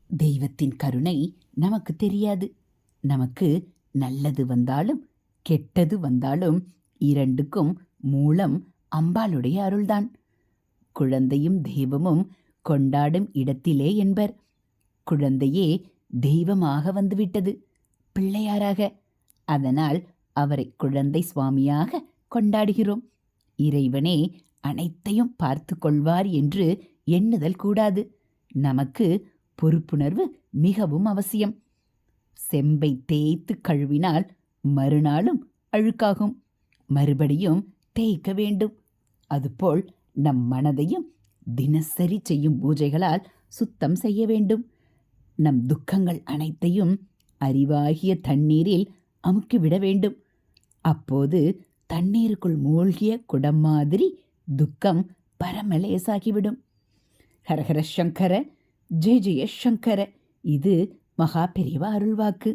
தெய்வத்தின் கருணை நமக்கு தெரியாது. நமக்கு நல்லது வந்தாலும் கெட்டது வந்தாலும் இரண்டுக்கும் மூலம் அம்பாளுடைய அருள்தான். குழந்தையும் தெய்வமும் கொண்டாடும் இடத்திலே என்பர். குழந்தையே தெய்வமாக வந்துவிட்டது, பிள்ளையாராக. அதனால் அவரை குழந்தை சுவாமியாக கொண்டாடுகிறோம். இறைவனே அனைத்தையும் பார்த்து கொள்வார் என்று எண்ணுதல் கூடாது. நமக்கு பொறுப்புணர்வு மிகவும் அவசியம். செம்பை தேய்த்து கழுவினால் மறுநாளும் அழுக்காகும், மறுபடியும் தேய்க்க வேண்டும். அதுபோல் நம் மனதையும் தினசரி செய்யும் பூஜைகளால் சுத்தம் செய்ய வேண்டும். நம் துக்கங்கள் அனைத்தையும் அறிவாகிய தண்ணீரில் அமுக்கிவிட வேண்டும். அப்போது தண்ணீருக்குள் மூழ்கிய குடம் மாதிரி துக்கம் பரமலேசாகிவிடும். ஹரஹர சங்கர, ஜெய ஜெய சங்கர. இது மகா பெரியவா அருள்வாக்கு.